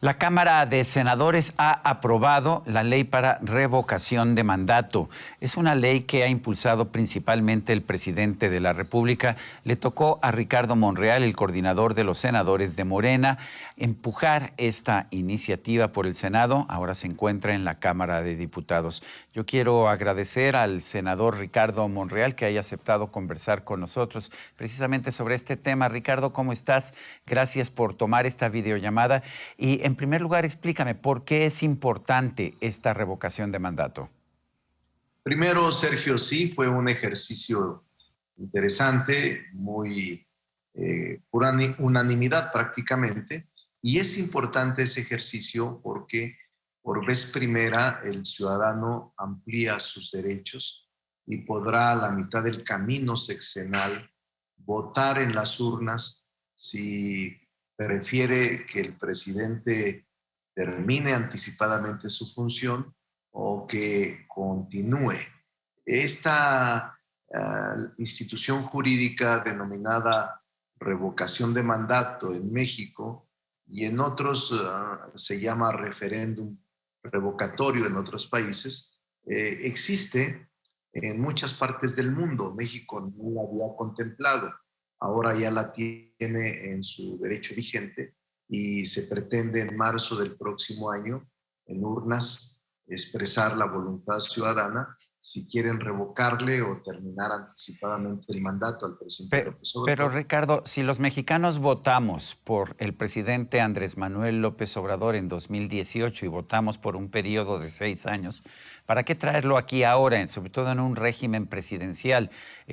La Cámara de Senadores ha aprobado la ley para revocación de mandato. Es una ley que ha impulsado principalmente el presidente de la República. Le tocó a Ricardo Monreal, el coordinador de los senadores de Morena, empujar esta iniciativa por el Senado. Ahora se encuentra en la Cámara de Diputados. Yo quiero agradecer al senador Ricardo Monreal que haya aceptado conversar con nosotros precisamente sobre este tema. Ricardo, ¿cómo estás? Gracias por tomar esta videollamada. Y en primer lugar, explícame, ¿por qué es importante esta revocación de mandato? Primero, Sergio, sí, fue un ejercicio interesante, muy por unanimidad prácticamente, y es importante ese ejercicio porque por vez primera el ciudadano amplía sus derechos y podrá a la mitad del camino sexenal votar en las urnas si prefiere que el presidente termine anticipadamente su función o que continúe. Esta institución jurídica denominada revocación de mandato en México y en otros se llama referéndum revocatorio en otros países, existe en muchas partes del mundo. México no la había contemplado, ahora ya la tiene en su derecho vigente y se pretende en marzo del próximo año en urnas expresar la voluntad ciudadana si quieren revocarle o terminar anticipadamente el mandato al presidente López Pero, Obrador. Ricardo, si los mexicanos votamos por el presidente Andrés Manuel López Obrador en 2018 y votamos por un periodo de 6 años, ¿para qué traerlo aquí ahora, sobre todo en un régimen presidencial?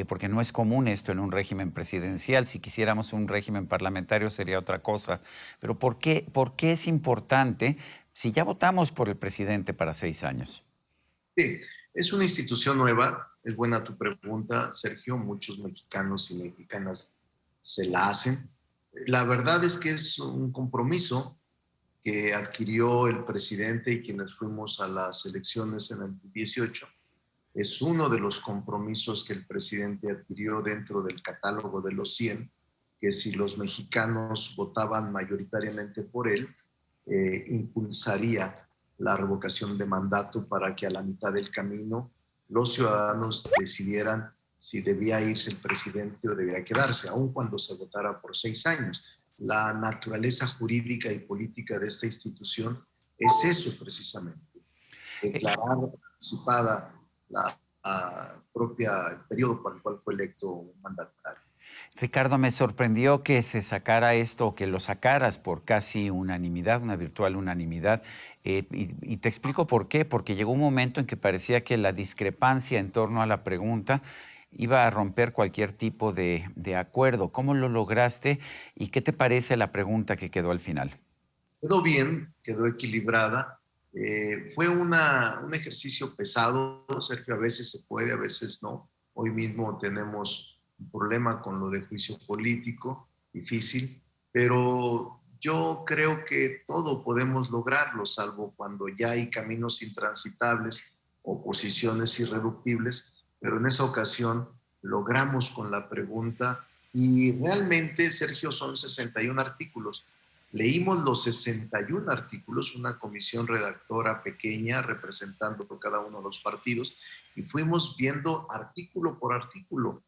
Porque no es común esto en un régimen presidencial. Si quisiéramos un régimen parlamentario sería otra cosa. Pero por qué es importante si ya votamos por el presidente para 6 años? Sí, es una institución nueva, es buena tu pregunta, Sergio, muchos mexicanos y mexicanas se la hacen. La verdad es que es un compromiso que adquirió el presidente y quienes fuimos a las elecciones en el 18. Es uno de los compromisos que el presidente adquirió dentro del catálogo de los 100, que si los mexicanos votaban mayoritariamente por él, impulsaría la revocación de mandato para que a la mitad del camino los ciudadanos decidieran si debía irse el presidente o debía quedarse, aun cuando se votara por 6 años. La naturaleza jurídica y política de esta institución es eso precisamente, declarar anticipada la propia el periodo para el cual fue electo un mandatario. Ricardo, me sorprendió que se sacara esto, que lo sacaras por casi unanimidad, una virtual unanimidad. Y te explico por qué, porque llegó un momento en que parecía que la discrepancia en torno a la pregunta iba a romper cualquier tipo de acuerdo. ¿Cómo lo lograste y qué te parece la pregunta que quedó al final? Quedó bien, quedó equilibrada. Fue un ejercicio pesado, Sergio, a veces se puede, a veces no. Hoy mismo tenemos un problema con lo de juicio político, difícil, pero yo creo que todo podemos lograrlo, salvo cuando ya hay caminos intransitables o posiciones irreductibles, pero en esa ocasión logramos con la pregunta y realmente, Sergio, son 61 artículos. Leímos los 61 artículos, una comisión redactora pequeña representando por cada uno de los partidos, y fuimos viendo artículo por artículo.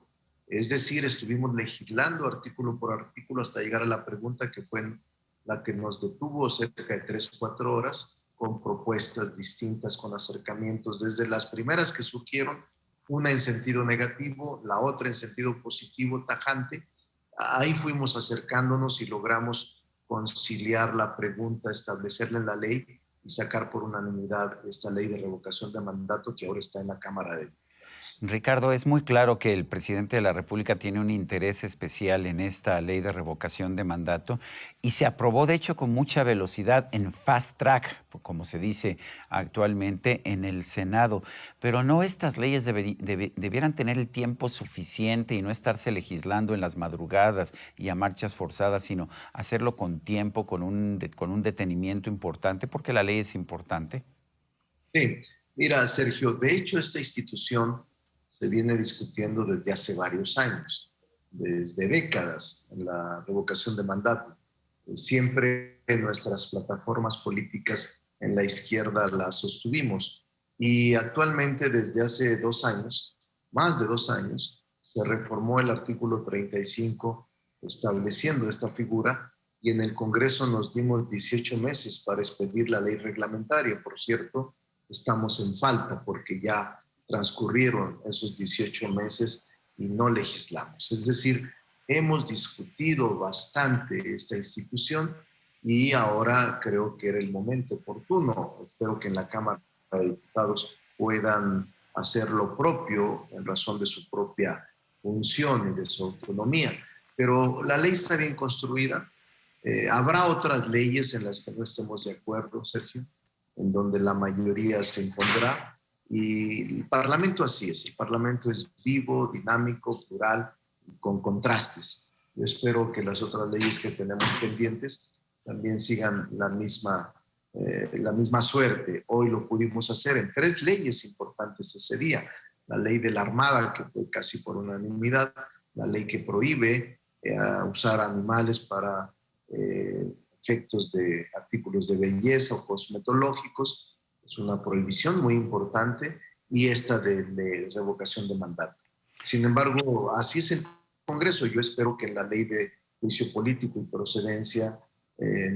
Es decir, estuvimos legislando artículo por artículo hasta llegar a la pregunta que fue la que nos detuvo cerca de 3 o 4 horas, con propuestas distintas, con acercamientos, desde las primeras que surgieron, una en sentido negativo, la otra en sentido positivo, tajante. Ahí fuimos acercándonos y logramos conciliar la pregunta, establecerla en la ley y sacar por unanimidad esta ley de revocación de mandato que ahora está en la Cámara de Diputados. Ricardo, es muy claro que el presidente de la República tiene un interés especial en esta ley de revocación de mandato y se aprobó, de hecho, con mucha velocidad en fast track, como se dice actualmente en el Senado. Pero no estas leyes debieran tener el tiempo suficiente y no estarse legislando en las madrugadas y a marchas forzadas, sino hacerlo con tiempo, con un detenimiento importante, porque la ley es importante. Sí, mira, Sergio, de hecho esta institución se viene discutiendo desde hace varios años, desde décadas, en la revocación de mandato. Siempre nuestras plataformas políticas en la izquierda las sostuvimos y actualmente desde hace 2 años, más de 2 años, se reformó el artículo 35 estableciendo esta figura y en el Congreso nos dimos 18 meses para expedir la ley reglamentaria. Por cierto, estamos en falta porque ya transcurrieron esos 18 meses y no legislamos. Es decir, hemos discutido bastante esta institución y ahora creo que era el momento oportuno. Espero que en la Cámara de Diputados puedan hacer lo propio en razón de su propia función y de su autonomía. Pero la ley está bien construida. Habrá otras leyes en las que no estemos de acuerdo, Sergio, en donde la mayoría se impondrá. Y el Parlamento así es. El Parlamento es vivo, dinámico, plural, con contrastes. Yo espero que las otras leyes que tenemos pendientes también sigan la misma suerte. Hoy lo pudimos hacer en 3 leyes importantes ese día. La ley de la Armada, que fue casi por unanimidad, la ley que prohíbe usar animales para efectos de artículos de belleza o cosmetológicos, es una prohibición muy importante, y esta de revocación de mandato. Sin embargo, así es el Congreso. Yo espero que en la ley de juicio político y procedencia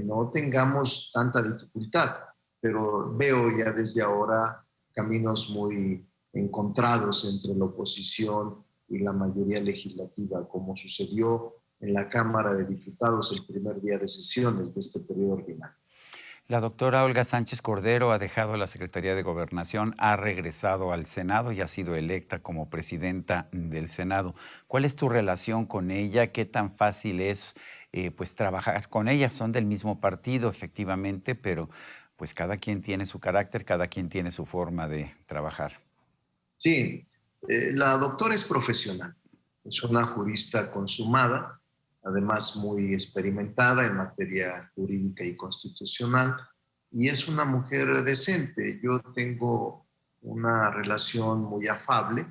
no tengamos tanta dificultad, pero veo ya desde ahora caminos muy encontrados entre la oposición y la mayoría legislativa, como sucedió en la Cámara de Diputados el primer día de sesiones de este periodo ordinario. La doctora Olga Sánchez Cordero ha dejado la Secretaría de Gobernación, ha regresado al Senado y ha sido electa como presidenta del Senado. ¿Cuál es tu relación con ella? ¿Qué tan fácil es pues trabajar con ella? Son del mismo partido, efectivamente, pero pues cada quien tiene su carácter, cada quien tiene su forma de trabajar. Sí, la doctora es profesional, es una jurista consumada, además muy experimentada en materia jurídica y constitucional, y es una mujer decente. Yo tengo una relación muy afable,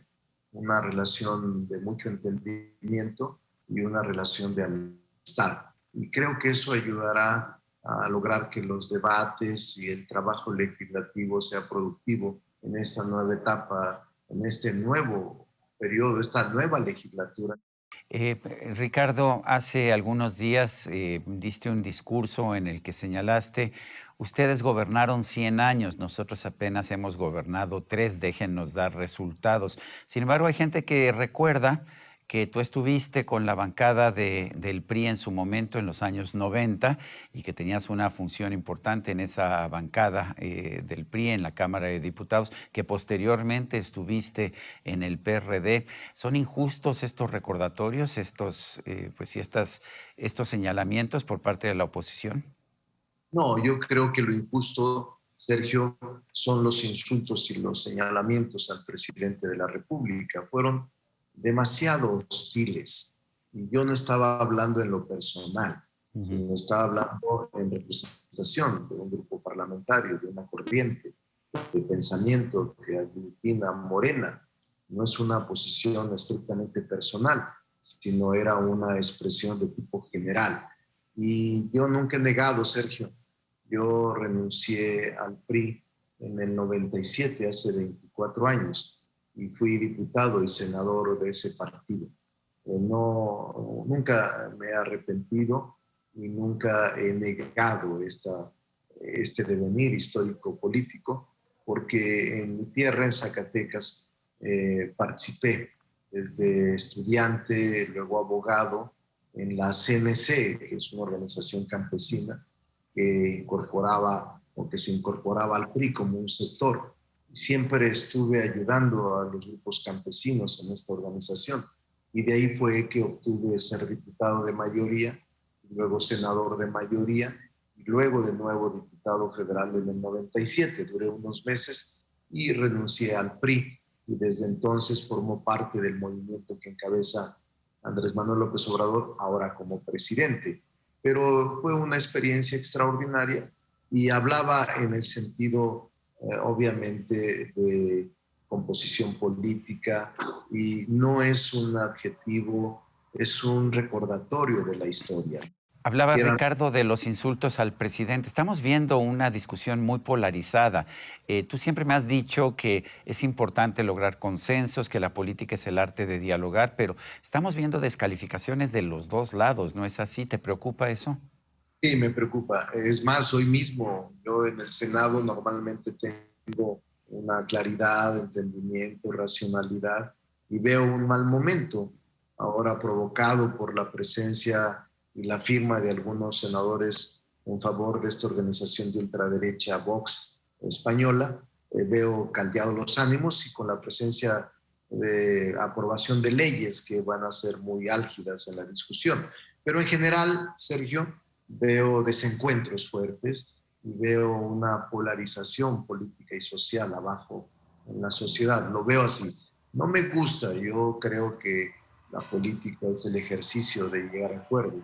una relación de mucho entendimiento y una relación de amistad. Y creo que eso ayudará a lograr que los debates y el trabajo legislativo sea productivo en esta nueva etapa, en este nuevo periodo, esta nueva legislatura. Eh, Ricardo, hace algunos días diste un discurso en el que señalaste, ustedes gobernaron 100 años, nosotros apenas hemos gobernado 3, déjennos dar resultados. Sin embargo, hay gente que recuerda que tú estuviste con la bancada del PRI en su momento, en los años 90, y que tenías una función importante en esa bancada del PRI en la Cámara de Diputados, que posteriormente estuviste en el PRD. ¿Son injustos estos recordatorios, estos señalamientos por parte de la oposición? No, yo creo que lo injusto, Sergio, son los insultos y los señalamientos al presidente de la República. Fueron demasiado hostiles. Y yo no estaba hablando en lo personal, sino estaba hablando en representación de un grupo parlamentario, de una corriente de pensamiento que aglutina Morena. No es una posición estrictamente personal, sino era una expresión de tipo general. Y yo nunca he negado, Sergio, yo renuncié al PRI en el 97, hace 24 años, y fui diputado y senador de ese partido. No, nunca me he arrepentido y nunca he negado este devenir histórico-político, porque en mi tierra, en Zacatecas, participé desde estudiante, luego abogado, en la CNC, que es una organización campesina que incorporaba o que se incorporaba al PRI como un sector. Siempre estuve ayudando a los grupos campesinos en esta organización, y de ahí fue que obtuve ser diputado de mayoría, luego senador de mayoría, y luego de nuevo diputado federal en el 97. Duré unos meses y renuncié al PRI, y desde entonces formó parte del movimiento que encabeza Andrés Manuel López Obrador, ahora como presidente. Pero fue una experiencia extraordinaria y hablaba en el sentido, obviamente, de composición política, y no es un adjetivo, es un recordatorio de la historia. Hablaba que eran. Ricardo de los insultos al presidente. Estamos viendo una discusión muy polarizada. Tú siempre me has dicho que es importante lograr consensos, que la política es el arte de dialogar, pero estamos viendo descalificaciones de los dos lados, ¿no es así? ¿Te preocupa eso? Sí, me preocupa. Es más, hoy mismo yo en el Senado normalmente tengo una claridad, entendimiento, racionalidad y veo un mal momento ahora provocado por la presencia y la firma de algunos senadores en favor de esta organización de ultraderecha Vox española. Veo caldeados los ánimos y con la presencia de aprobación de leyes que van a ser muy álgidas en la discusión. Pero en general, Sergio, veo desencuentros fuertes y veo una polarización política y social abajo en la sociedad. Lo veo así. No me gusta, yo creo que la política es el ejercicio de llegar a acuerdos,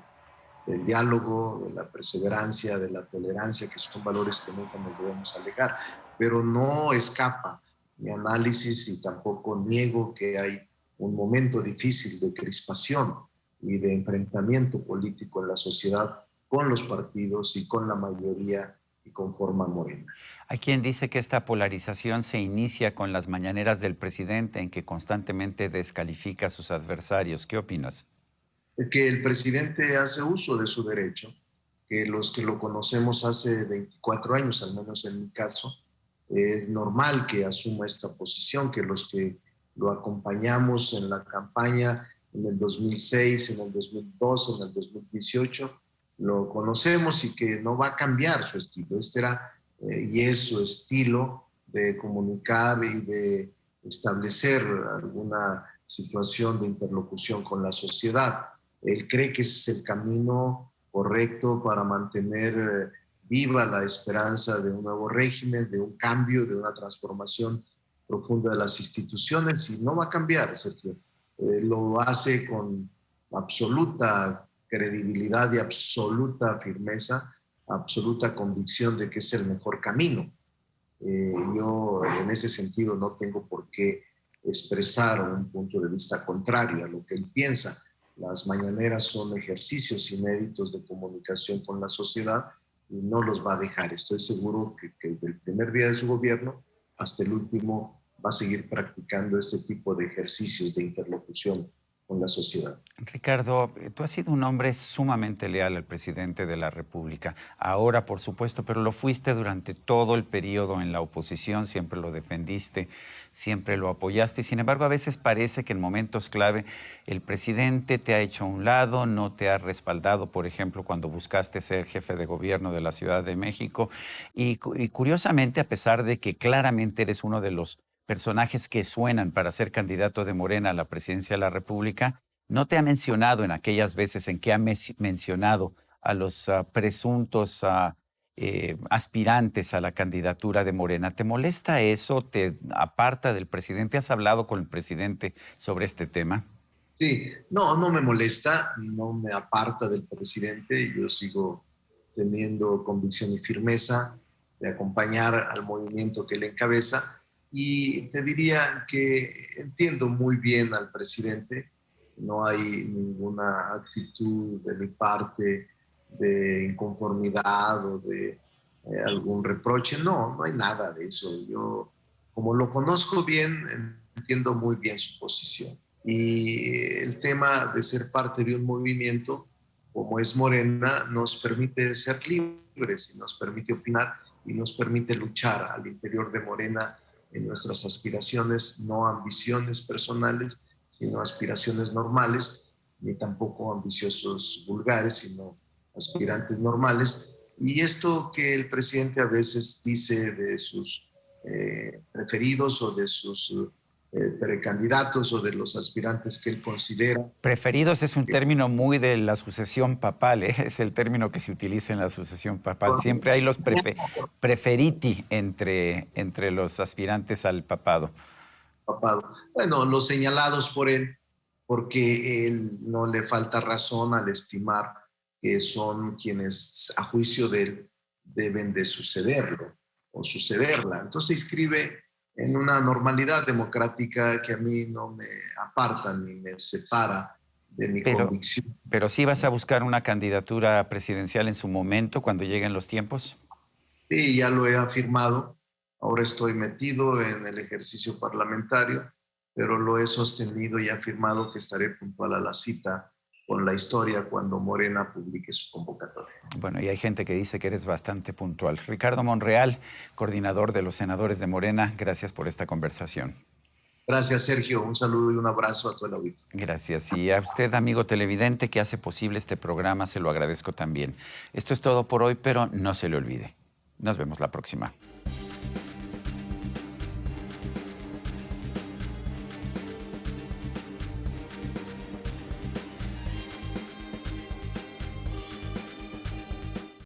del diálogo, de la perseverancia, de la tolerancia, que son valores que nunca nos debemos alejar, pero no escapa mi análisis y tampoco niego que hay un momento difícil de crispación y de enfrentamiento político en la sociedad con los partidos y con la mayoría que conforman Morena. Hay quien dice que esta polarización se inicia con las mañaneras del presidente en que constantemente descalifica a sus adversarios. ¿Qué opinas? Que el presidente hace uso de su derecho, que los que lo conocemos hace 24 años, al menos en mi caso, es normal que asuma esta posición, que los que lo acompañamos en la campaña en el 2006, en el 2012, en el 2018, lo conocemos y que no va a cambiar su estilo. Este era y es su estilo de comunicar y de establecer alguna situación de interlocución con la sociedad. Él cree que ese es el camino correcto para mantener viva la esperanza de un nuevo régimen, de un cambio, de una transformación profunda de las instituciones y no va a cambiar, Sergio. Lo hace con absoluta credibilidad y absoluta firmeza, absoluta convicción de que es el mejor camino. Yo en ese sentido no tengo por qué expresar un punto de vista contrario a lo que él piensa. Las mañaneras son ejercicios inéditos de comunicación con la sociedad y no los va a dejar. Estoy seguro que desde el primer día de su gobierno hasta el último va a seguir practicando este tipo de ejercicios de interlocución con la sociedad. Ricardo, tú has sido un hombre sumamente leal al presidente de la República. Ahora, por supuesto, pero lo fuiste durante todo el periodo en la oposición, siempre lo defendiste, siempre lo apoyaste. Y sin embargo, a veces parece que en momentos clave el presidente te ha hecho a un lado, no te ha respaldado, por ejemplo, cuando buscaste ser jefe de gobierno de la Ciudad de México. Y curiosamente, a pesar de que claramente eres uno de los personajes que suenan para ser candidato de Morena a la presidencia de la República, no te ha mencionado en aquellas veces en que ha mencionado a los presuntos aspirantes a la candidatura de Morena. ¿Te molesta eso? ¿Te aparta del presidente? ¿Has hablado con el presidente sobre este tema? Sí, no, no me molesta, no me aparta del presidente. Yo sigo teniendo convicción y firmeza de acompañar al movimiento que él encabeza. Y te diría que entiendo muy bien al presidente. No hay ninguna actitud de mi parte de inconformidad o de algún reproche. No, no hay nada de eso. Yo, como lo conozco bien, entiendo muy bien su posición. Y el tema de ser parte de un movimiento como es Morena nos permite ser libres y nos permite opinar y nos permite luchar al interior de Morena en nuestras aspiraciones, no ambiciones personales, sino aspiraciones normales, ni tampoco ambiciosos vulgares, sino aspirantes normales. Y esto que el presidente a veces dice de sus preferidos o de sus precandidatos o de los aspirantes que él considera. Preferidos es un término muy de la sucesión papal, ¿eh? Es el término que se utiliza en la sucesión papal. Siempre hay los preferiti entre los aspirantes al papado. Papado. Bueno, los señalados por él, porque él no le falta razón al estimar que son quienes, a juicio de él, deben de sucederlo o sucederla. Entonces se inscribe en una normalidad democrática que a mí no me aparta ni me separa mi Pero, convicción. pero sí vas a buscar una candidatura presidencial en su momento, cuando lleguen los tiempos. Sí, ya lo he afirmado. Ahora estoy metido en el ejercicio parlamentario, pero lo he sostenido y afirmado que estaré puntual a la cita con la historia cuando Morena publique su convocatoria. Bueno, y hay gente que dice que eres bastante puntual. Ricardo Monreal, coordinador de los senadores de Morena, gracias por esta conversación. Gracias, Sergio. Un saludo y un abrazo a todo el auditorio. Gracias. Y a usted, amigo televidente, que hace posible este programa, se lo agradezco también. Esto es todo por hoy, pero no se le olvide. Nos vemos la próxima.